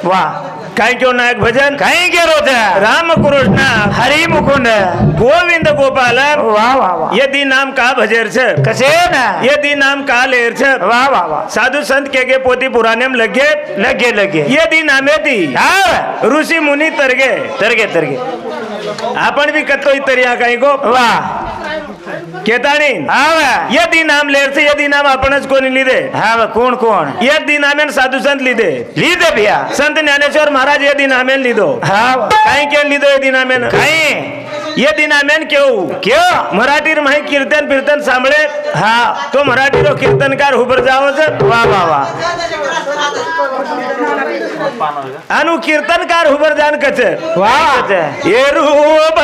वाह काय क्यों नायक भजन काही केलं होतं राम कृष्ण हरी मुकुंद गोविंद गोपाल वाह वाह वाह यदि नाम का भजेर छ कसे ना यदि नाम का लेर छ वाह वाह वाह साधु संत के पोती पुराने में लगे लगे लगे यदि नामे ती हाँ ऋषि मुनी तरगे तरगे तरगे आपण भी कतो तरिया काही को वाह केताणी हाँ यदि नाम लेर से यदि नाम आपणच कोणी लिदे हाँ कोण कोण यदि नामे साधु संत लिदे लीधे भैया संत ज्ञानेश्वर महाराज यदि नामे लिदो हाँ काही के लिदो यदि नामे काही यदि नामेन क्यों क्यों मराठी माही कीर्तन कीर्तन सांभळे हाँ तो मराठी रो कीर्तनकार हुबर जावो छ वाह वाह वाह अनु कीर्तनकार हुबर जान कछ वाह ये रूप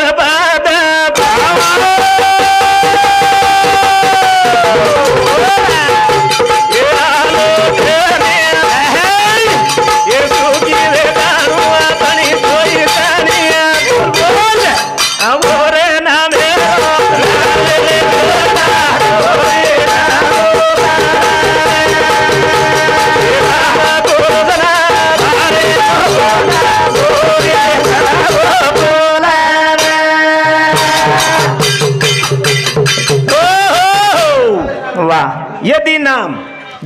बाद यदि नाम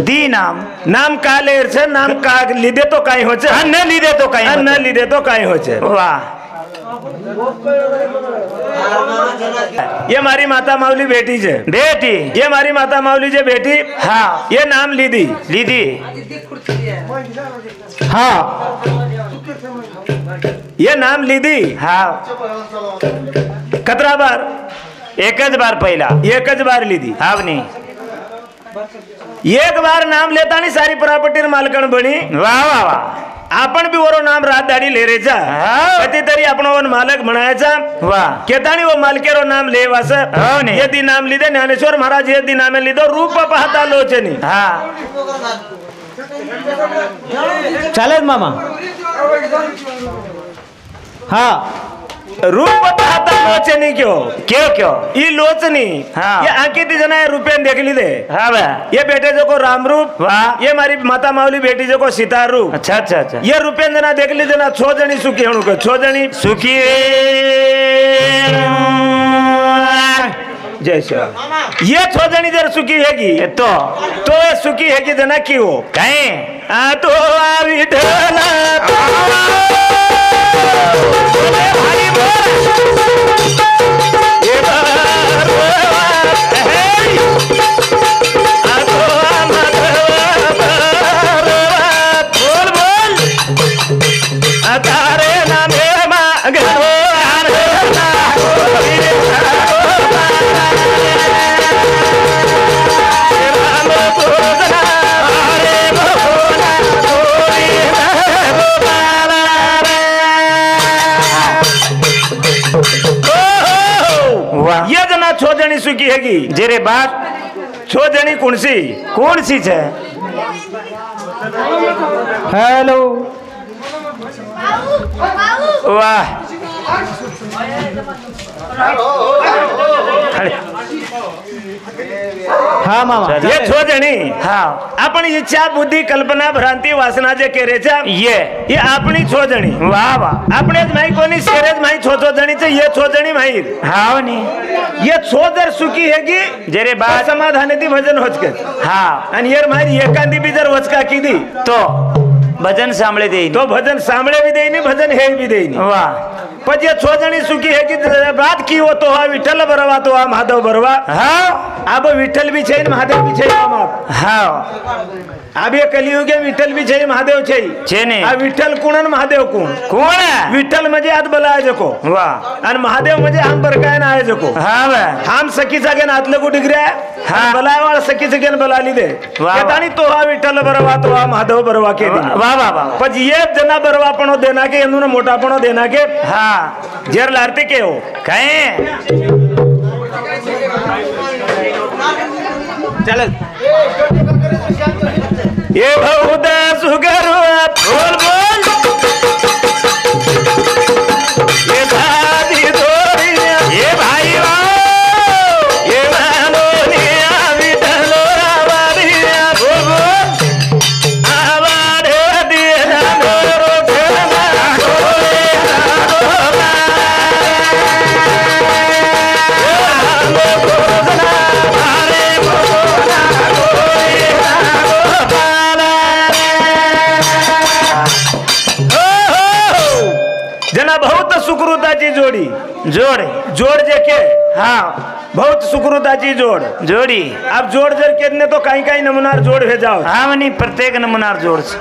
दी नाम नाम का लेर छ नाम का लिदे तो काय हो छ न लीधे तो काही न लिदे तो काय हो छ वाह ये हमारी माता माऊली बेटी छे बेटी ये हमारी माता माऊली जे बेटी हाँ ये नाम लीधी लीधी हाँ ये नाम लीधी हाँ कतरा बार एकच बार पहिला एकच बार लीधी हाँ नहीं एक बार नाम लेता नहीं सारी प्रॉपर्टी मालकण बनी वाह वाह वाह आपण भी वरो नाम रात दाड़ी ले रे जा हाँ। कती तरी आपणो वन मालक बनायचा वाह केतानी वो मालकेरो नाम लेवास हो ने यदि नाम लीधे ज्ञानेश्वर महाराज यदि नामे लीधो रूप पाहता लोचनी हाँ चालेल मामा हाँ रूप पाहता लोचनी क्यों क्यों क्यों ई लोचनी हाँ। ये आंकी ती जना रुपये देख लीधे हाँ भाई ये बेटे जो को राम रूप वाह ये हमारी माता माऊली बेटी जो को सितार रूप अच्छा अच्छा अच्छा ये रुपये जना देख लीधे ना छो जनी सुखी हणु को छो जनी सुखी जय श्री राम ये छो जनी जर सुखी हैगी तो ये सुखी हैगी जना की हो कहीं आ तो आ विठला ये तारे नामे ये जना छो जनी सुखी हैगी जेरे बात छो जनी कौन सी है हेलो वाह हाँ मामा ये छो जनी हाँ अपनी इच्छा बुद्धि कल्पना भ्रांति वासना जे करे छे ये अपनी छो जनी वाह वाह अपने ज माई कोनी सेरेज माई छो जनी छे ये छो जनी माई हाँ नहीं ये छो जर सुखी हैगी जेरे बात समाधान दी भजन होचके हाँ आणि यार मारी एकांदी भी जर वचका कीधी तो भजन सांभळे दे तो भजन सांभळे भी देईनी भजन हे भी देईनी वाह पण ये छो जणी सुखी है कि बात की हो तो हा विठ्ठल बरवा तो हा महादेव बरवा हाँ अब विठ्ठल भी छे महादेव भी छे हाँ अब ये कलियुगे विठ्ठल भी छे महादेव छे छे ने आ विठ्ठल कोण महादेव कोण कोण है विठ्ठल म्हणजे आत बलाय जको वाह आणि महादेव म्हणजे हम बरकाय ना आहे जको हाँ भाई हम सखी सगेन आतले को डिग्रे हाँ बलाय वाळ सखी सगेन बलाली दे केतानी तो हा विठ्ठल बरवा तो हा महादेव बरवा के दी वाह वाह वाह पण ये जना बरवा पणो देना के एनु मोटा पणो देना के हाँ जेर लारती के हो कहीं चल ये बहुदा सुगरवा बोल बोल ये दादी दोरिया ये भाई ये मानोनिया विठलो आवारिया बोल बोल आवारे दिया नरो सुकृताची जोडी जोड जोड जे के हाँ बहुत सुकृताची जोड जोड़ी अब जोड जर केतने तो काही काही नमुनार जोड हे जाओ हाँ मनी प्रत्येक नमुनार जोड़ से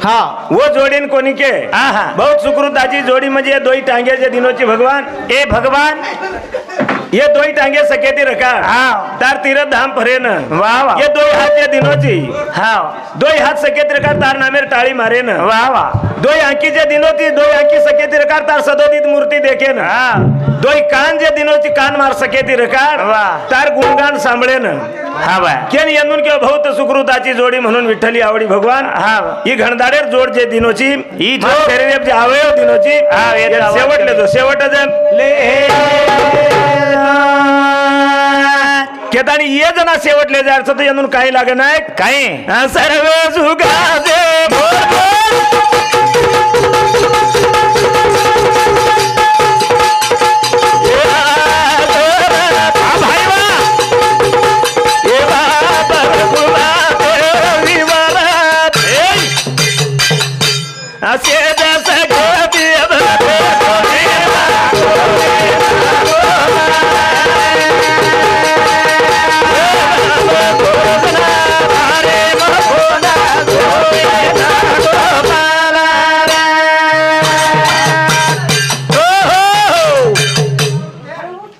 हाँ वो जोडीन कोणी के हाँ बहुत सुकृताची जोडी म्हणजे दोई टांगे जे दिनोची भगवान ए भगवान ये दोई टांगे सकेती रखा हाँ तार तीरथ धाम फरे न वाह वाह ये दोई हाथ जे दिनोची हाँ दोई हाथ सकेती रखा तार नामेर टाळी मारे न वाह वाह दोई आंकी जे दिनोती दोई आंकी सकेती रखा तार सदोदित मूर्ति देखे न हाँ दोई कान जे दिनोची कान मार सकेती रखा वाह. तार गुणगान सांभळे न हाँ भाई केन यंदून किंवा बहुत सुकृताची जोडी म्हणून विठ्ठली आवडी भगवान हाँ ही घणदाडेर जोड जे दिनोची ही मा जोड. शरीर जे अवयव दिनोची हाँ, ये ये तो शेवटले जो शेवट जे केतानी ये जना शेवटले जायचं तर यंदून काही लागे नाही काही सर्व सुगा दे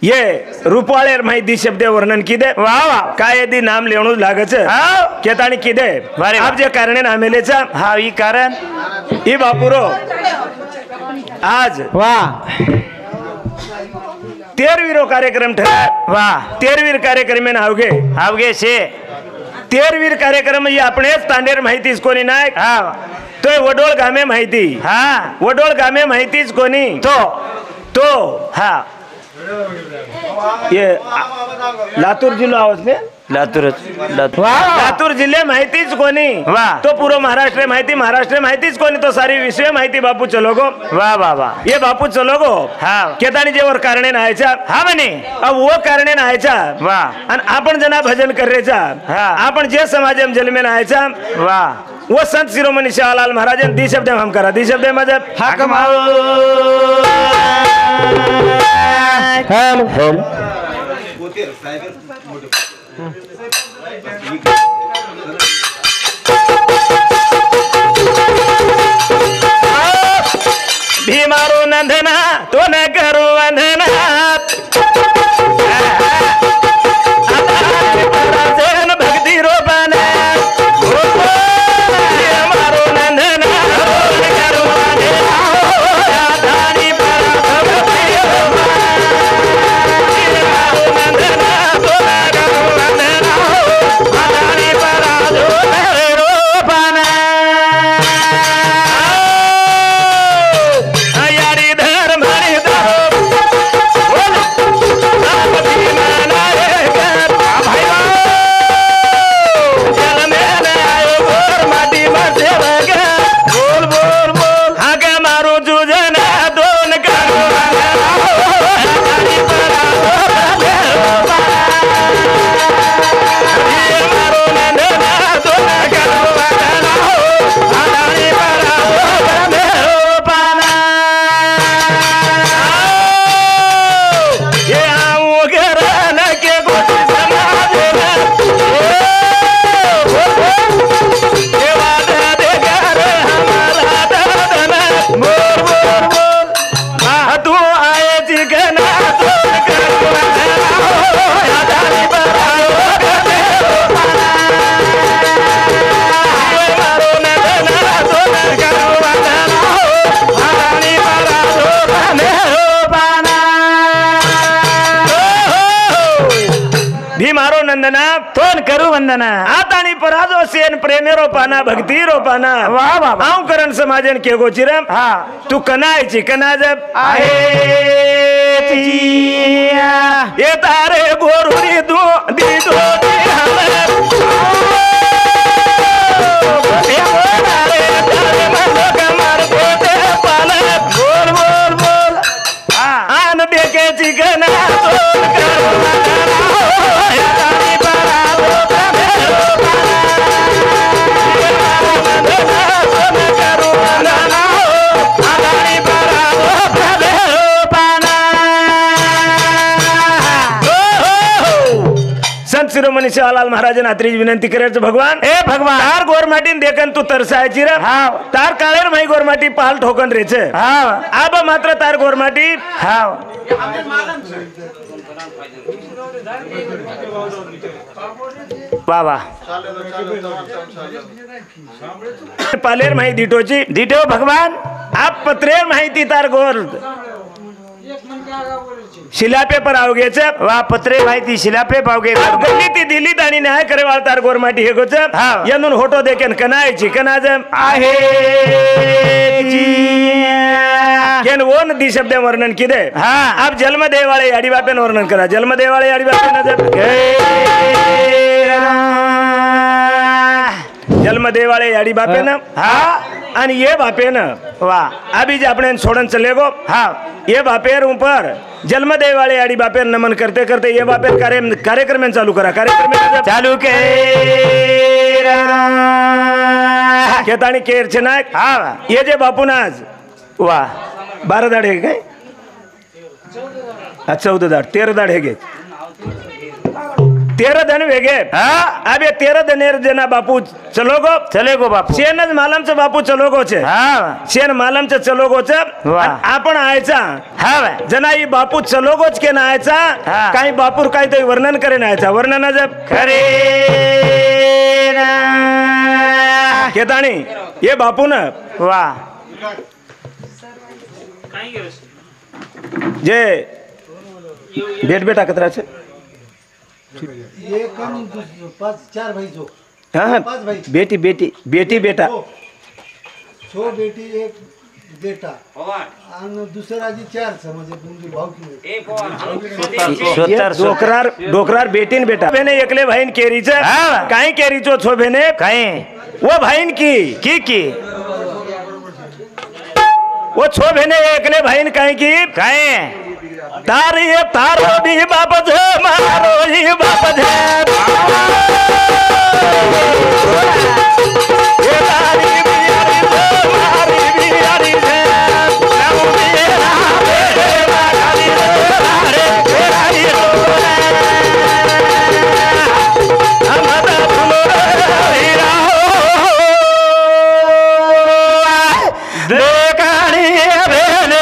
ये रूपवाळेर माहिती शब्द वर्णन किदे वाह वाह काय यदि नाम लेवणू लागच हाँ केतानी किदे वारे वाह. आप जे कारणे नामेलेचा हाँ ये कारण ई बापुरो आज वाह 13वीरो कार्यक्रम ठरा वाह 13वीर कार्यक्रम में आवगे आवगे से 13वीर कार्यक्रम ये आपणेच तांडेर माहितीच कोणी नाही हाँ तो वडोळ गामे माहिती हाँ वडोळ गामे माहितीच कोणी तो हाँ ये लातूर जिल्हा आवाज ने लातूर लातूर जिल्हे माहितीच कोणी वाह. तो पूर्व महाराष्ट्र माहितीच कोणी तो सारी विषय माहिती बापू चलो गो वाह वाह वाह ये बापू चलो गो हाँ केतानी जेवर कारणे नायचा हाँ मनी अब वो कारणे नायचा वाह आणि आपण जना भजन करायचा हाँ. आपण जे समाजम जन्मे नायचा वाह वो संत शिरोमणी शाहलाल महाराज दी शब्द हम करा दी शब्द मजब हक हेलो हेलो भीमारो नंदना तो न करो वंदना भक्ति रोपना भीमारो नंदना तो न करो वंदना दानी वंदना तोन करू वंदना आता आणि पराजो सेन प्रेमे रोपाना भक्ती रोपाना वाह वाह वाह. आऊ करण समाजन के गोचिरम हाँ तू कनायची कना जब आहे जिया ये तारे गोरुरी दो दी दो दी हमें ये तारे तारे मनो कमर बोते पाले बोल बोल बोल हाँ आन बेके चिकना तो करू वंदना या तारी पराजो प्रेमे रोपाना सेवालाल महाराज नात्रीज विनंती करायचं भगवान ए भगवान तार गोरमाटीन देखन तू तरसायची रे हाव तार काळेर माई गोरमाटी पाल ठोकन रेच हाव आबा मात्र तार गोरमाटी हाव बाबा पालेर माही दिटोची दिटो भगवान आप पत्रेर माहिती तार गोर शिला पेपर आवगेच वा पत्रे माहिती शिलापे पावगे गल्ली ती दिल्लीत आणि न्याय करे वाळ तार गोरमाटी हे गोच हाव. यनून होटो देकेन कनायची कनाज आहे केन ओन दी शब्द वर्णन किदे हा आप जन्म देवाळे याडी बापेन वर्णन करा जन्म देवाळे याडी बापेन जन्म देवाळे याडी बापेन हा आणि ये बापेन वा अभी जे આપણે छोड़न चले गो हाव ये बापेर ऊपर जन्म देवाळे याडी बापेर नमन करते करते ये बापेर कार्यक्रम चालू करा कार्यक्रम चालू के केताणी केर छे नाक हाव ये जे बापून आज वा 12 दाड हे काय 14 दाड 13 दाड हे घे 13 धन वेगे हा अबे 13 धनेर जना बापू चलो गो चले गो बापू शेनच मालमचं बापू चलो गो छे हा शेन मालमचं चलो गो छे वा. आपण आयचा हाव जना ही बापू चलो गोच के ना आयचा हा. काही बापूर काही तरी वर्णन करे ना आयचा वर्णन जब खरे केताणी ये बापू न वा जे बेट बेटा कतरा छे ये कम 5-4 भाई जो हाँ 5 भाई बेटी बेटी बेटी बेटा छो बेटी एक बेटा आणि दुसरा जी 4 समजे तुमची भावकी डोकरार डोकरार बेटीन बेटा बेने एकले भाईन केरीच हा. काही केरीचो छो बेने काय वो भाईन की की वो छो बेने एकले भाईन काही की काय तार ये तारो भी बाप जे मारो ही बाप जे ये तारी बियारी जे मारी बियारी जे नाऊ बिया बे मारी रे बेराई रो हमदा फुलो हीरा देखाणी बेने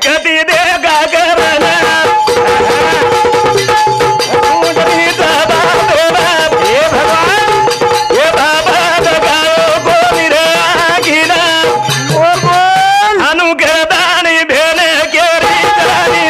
कति देगा करना ये भगवान ये बाबा लगाओ गोरी रे आगिना अनुग्रदानी भेने केरी जानी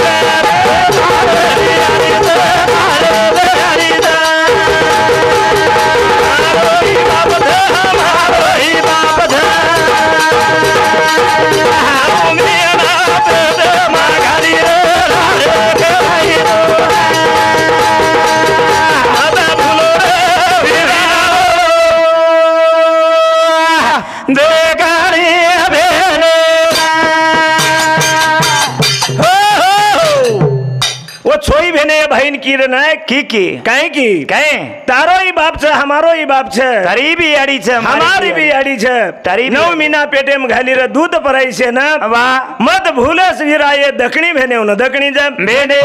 छोई भेने बहन की रे नाय की काहे की काय तारो ही बाप छे हमारो ही बाप छे तारी भी आडी छे हमारी भी आडी छे तारी भी 9 महीना पेटे में घाली रे दूध पराई छे ना वा मत भूलस वीरा ये दखणी भेने उन दखणी जब बेडे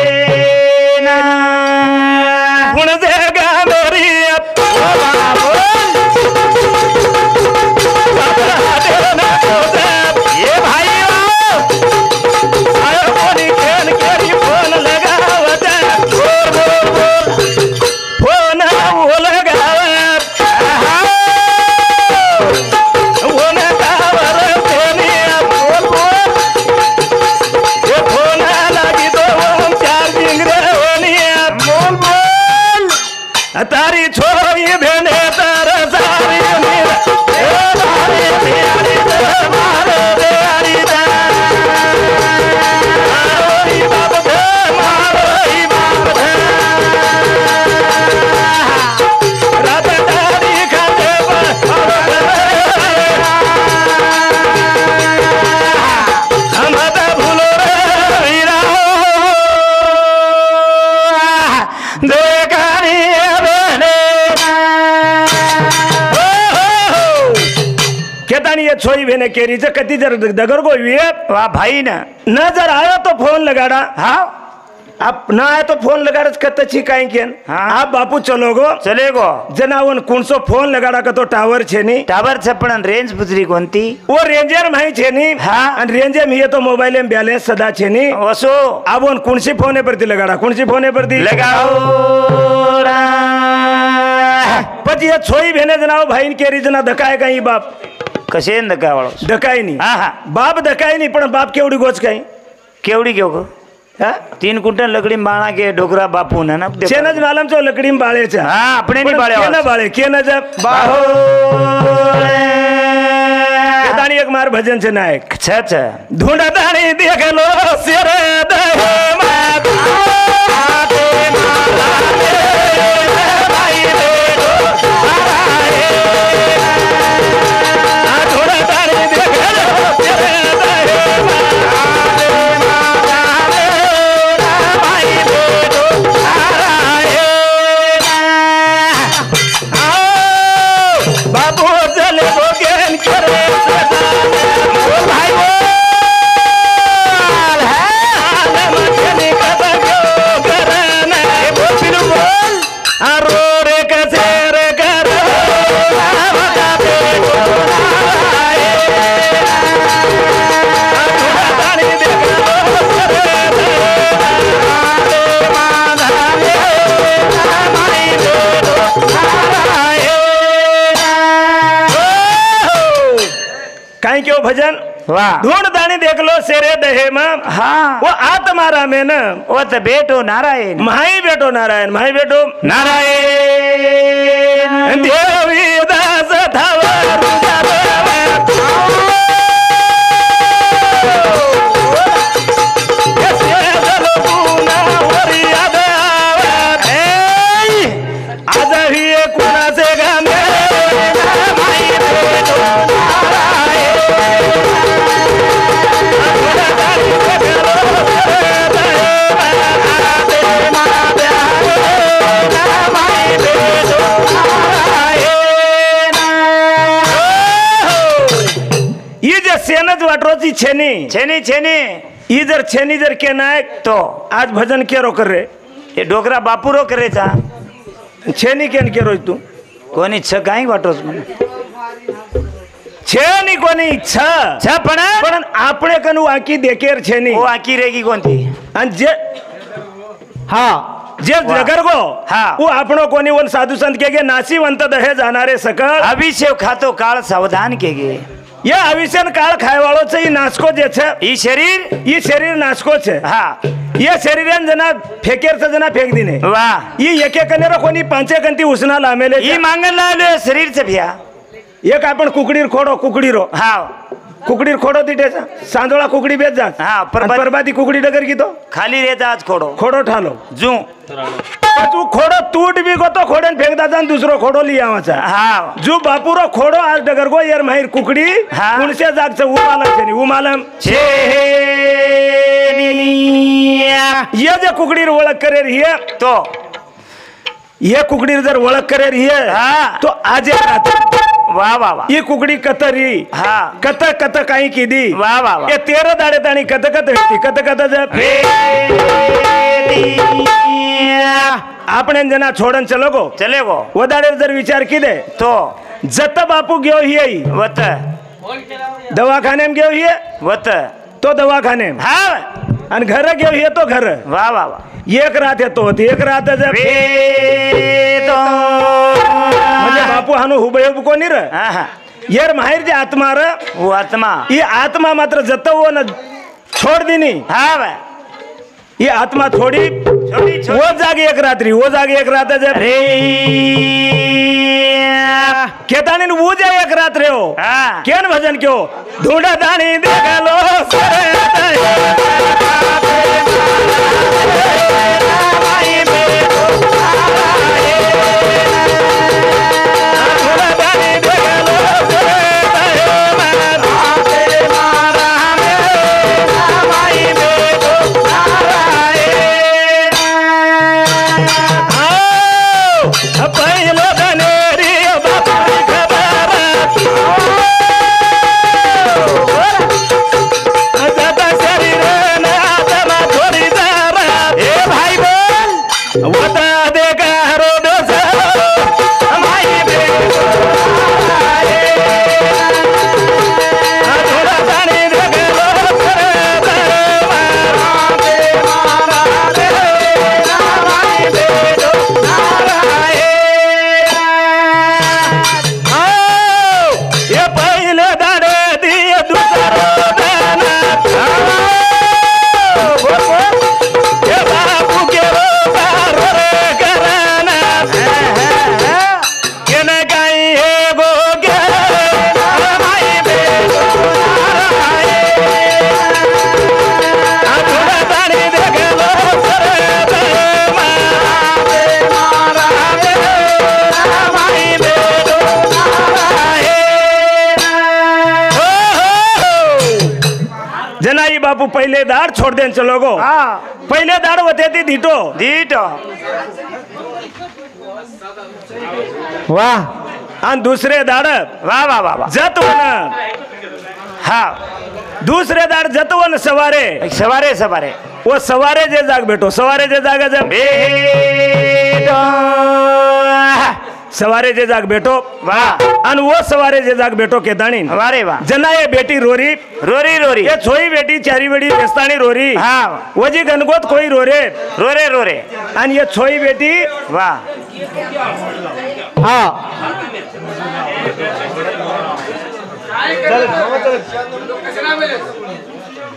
ना गुण देगा मेरी ये भाई आयो बोली केन केरी फोन लगावत फोन वो लगावत वो न कावर तेनी बोल ये फोन लगी तो हम चार्जिंग छोई भेने केरी च कति जर दगर को विये वाह भाई ना न जर आयो तो फोन लगाड़ा हाँ आप ना आए तो फोन लगाड़ा कत छिकाई केन हाँ। आप बापू चलोगो चलेगो जनावन कुणसो फोन लगाड़ा का तो टावर छे नी टावर छप्पन रेंज पुतरी कोणती वो रेंजर माही छे नी हाँ। आणि रेंजर में ये तो मोबाइल में बैलेंस सदा छे नी वसो आबोन कुणसी फोने परती लगाड़ा कुणसी फोने परती लगाओ પછી એ છોઈ ભેને જણાવો ભાઈ ને કેરી જના ધકાય કઈ બાપ कसे धक्का वाळो ધકાય નહીં હા હા બાપ ધકાય નહીં પણ બાપ કેવડી ગોચ કઈ केवड़ी क्यों को હા 3 कुंटल लकड़ी बाणा के डोकरा बापू ने ना છેન જ માલમ છો લકડી માં બાળે છે हाँ अपने नहीं बाळे કેના બાળે કેના જ बाहो કેદાણી એક માર ભજન છે નાયક अच्छा अच्छा ઢૂંઢા દાણી દેખલો શેર દે માત આતે મારા ભાઈ રે આ ઢૂંઢા દાણી દેખલો શેર દે बाबू चले बोगेन करे भाई बोल है मचनी कदा क्यों करना बोल बोल आरो रे कसे रे कर बता दे बोलाए दानी देख काई क्यों भजन वाह ढूंढ दानी देख लो शेरे दहे में हाँ वो आत्मारा में न वो तो बेटो नारायण माही बेटो नारायण माही बेटो नारायण देवी दास थवर आज ही कुणा से गाने माही बेटो ये जे सेनज वाटरोची छेनी छेनी छेनी ये जर छेनी जर के नायक तो आज भजन केरो कर रे ये डोकरा बापूरो करे था छेनी केन केरो तू कोणी छ काई वाटोस મને छेनी कोनी छ छ पण पण આપણે કनु આકી દેકેર છેની वो आकी रेगी कोणती અને જે હા જે જગર ગो હા. वो આપણો કોની વન સાધુ संत के नासीवंत दहे जाणारे सकळ अभिषेक खातो काळ सावधान के गे या अविशन काळ खायवाळो છે ઈ નાસકો જે છે ई शरीर ઈ શરીર નાસકો છે हाँ ये शरीरन जना फेकेर से जना फेक दिने वाह ये एक एक कनेरो कोणी पांचे कंती उसना लामेले ई मांगन लावले शरीर से भ्या एक आपण कुकडीर खोडो कुकडीरो हाँ कुकडीर खोडो दिटेचा सांदोळा कुकडी बेच जा हाँ, परबादी कुकडी डगर की तो खाली रहता आज खोडो खोडो ठालो जू पण तू खोडो टूट भी गो तो खोडन फेक दादा दुसरो खोडो लिया वाचा हाँ जो बापूरो खोडो आज डगर गो यार माहिर कुकडी हाँ. कुणसे जागच उमालम छेनी उमालम छेनिया ये जे कुकडीर ओळख करे रिये तो ये कुकडीर जर ओळख करे रिये हाँ. तो आज वाह वाह वाह ये कुकडी कतरी हाँ कत कत काही कीदी वाह वाह वाह ये 13 दाडे ताणी कत कत हेती कत कत जप आपण जना छोडन चलो गो चले गो वो दाडे जर विचार किदे तो जत बापू घेऊ हिये वत दवाखाने में घेऊ हिये वत तो दवाखाने में हाँ आणि घर घेऊ हिये तो घर वाह वाह वाह एक रात येतो एक रात जप वेदो म्हणजे बापू हानु हुबेहुब कोणी र हाँ हाँ यार माहिर जे आत्मा र वो आत्मा ये आत्मा मात्र जत वो न छोड़ दिनी हाँ भाई ये आत्मा थोड़ी छोटी छोटी वो जागे एक रात्रि वो जागे एक रात जब अरे केतानी वो जाए एक रात रे हो हाँ केन भजन क्यों ढूंढा दानी देख लो बापू पहिले दाड़ छोड़ देन चलो गो हाँ पहिले दाड़ होते थी धीटो दीटो वाह आणि दुसरे दाड़ वाह वाह वाह वाह जतवन हाँ दूसरे दाड़ जतवन सवारे सवारे सवारे वो सवारे जे जाग बेटो सवारे जे जाग जब बेटो सवारे जे जाग बेटो वाह आणि वो सवारे जे जाग बेटो के दाणी वारे वाह जना ये बेटी रोरी रोरी रोरी ये छोई बेटी चारी बेटी बेस्तानी रोरी हाँ वजी गणगोत कोई रोरे रोरे रोरे आणि ये छोई बेटी वाह हाँ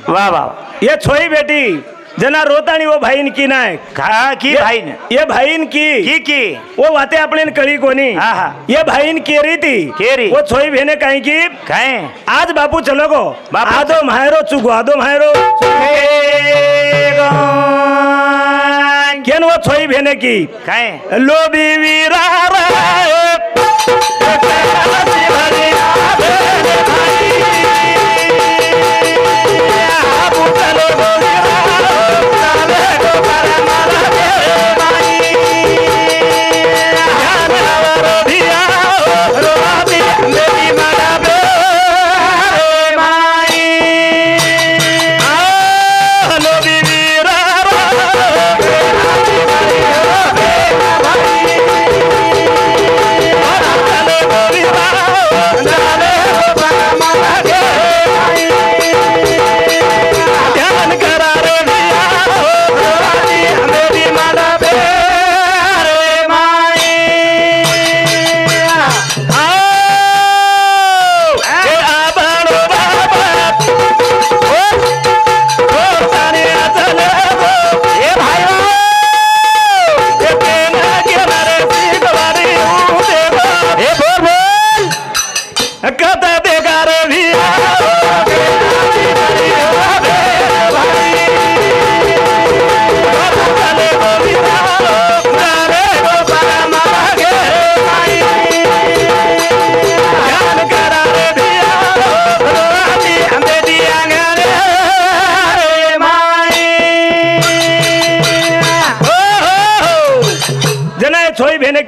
वाह वाह ये छोई बेटी जना रोतानी वो भाईन की नाय हाँ की भाई ने ये भाईन की वो वाते अपने कळी कोणी हाँ, हाँ। ये भाईन केरी थी केरी। वो छोई भेने काई की कहें आज बापू चलो गो बापू। आदो मायरो चुगो आदो मायरो केन वो छोई भेने की कहें लोभी वीरा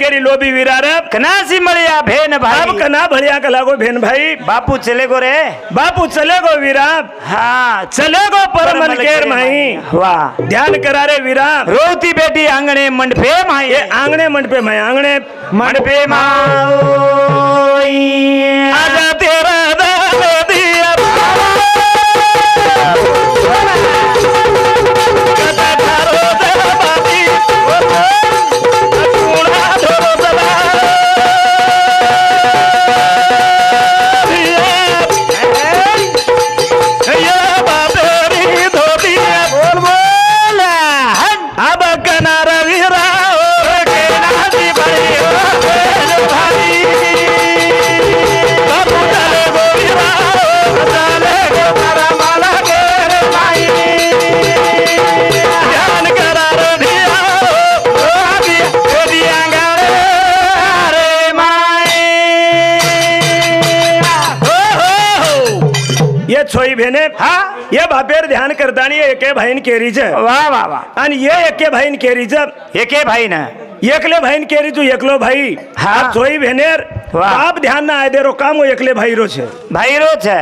केरी लोभी विरार कनासी मड़िया भेन अब भाई कना भड़िया का लागो भेन भाई बापू चले गो रे बापू चले गो वीरा हाँ चले गो परमल केर माही वाह ध्यान करा रे वीरा रोती बेटी आंगणे मंडपे माई ये आंगणे मंडपे माई आंगणे मंडपे माई आजा तेरा दाल दिया छोई भेने हाँ ये बापेर ध्यान करतानी एके भाईन केरीच वाह वाह वाह आणि ये एके भाईन केरीच एके भाई ना एकले भाईन केरी तू एकलो भाई हाँ छोई भेनेर वाह। बाप ध्यान ना आय दे रो काम वो एकले भाई रो छे भाई रो छे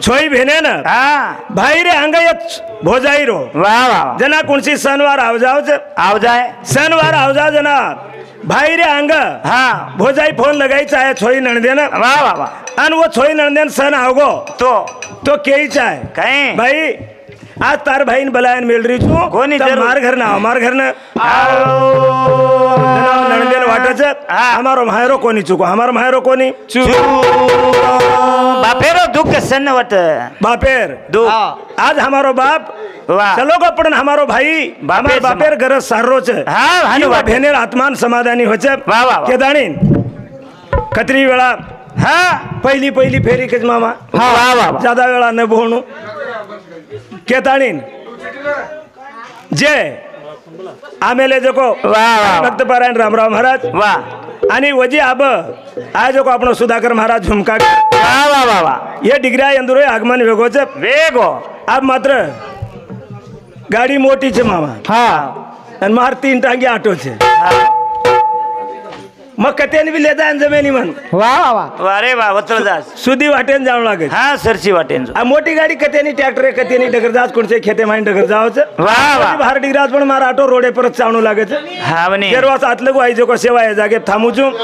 छोई भेने ना हाँ भाई रे अंग एक भोजाई रो वाह वाह जना कुणसी शनिवार आव जाओ आओ जाए शनिवार आव जाओ जना भाई रे अंग हाँ भोजाई फोन लगाई चाहे छोई नणदेन वाह वाह वाह अन वो छोई नणदेन सन आवगो तो के चाहे कहें भाई आज तार भाई बलायन मिल रही छू कोनी तब जरूर। मार घर ना हमार घर ना नणदेन वाटच हमारो मायरो कोनी चुको हमारो मायरो कोनी बापेरो दुख सन्नवट बापेर दुख आज हमारो बाप वाह चलो गो पण हमारो भाई हमार बापेर घर सारो छे हाँ भानु युवा भेनेर आत्मान समाधानी होचे वाह, वाह, वाह। के दाणीन कतरी वेळा हाँ पहिली पहिली फेरी के मामा हाँ वाह वाह वाह। ज्यादा वेळा न बोहणू के दाणीन जे आमेले जको वाह, वाह। भक्त पारायण रामराव महाराज वाह आणि वजी आब आज जको आपणो सुधाकर महाराज झुमका वाह वाह वाह वाह ये डिग्र्या यंदुरो आगमन वेगोच वेगो આ માત્ર ગાડી મોટી છે મામા હા અને માર 3 ટાંગી આટો છે મગ કતેની બી લેતા જમેની મન વાહ વાહ વાહ વારે વાહ વત્સલદાસ સુધી વાટેન જાણ લાગે છે. હા સરસી વાટેન છો આ મોટી ગાડી કતેની ટ્રેક્ટર કતેની ડગરદાસ કોણ છે ખેતે માં ડગર જાવ છે વાહ વાહ બહાર ડીગરાજ પણ મારા આટો રોડે પર જ ચાવણું લાગે છે હા બની કેરવાસ આટલું આવી જો સેવાય જાગે થામું છું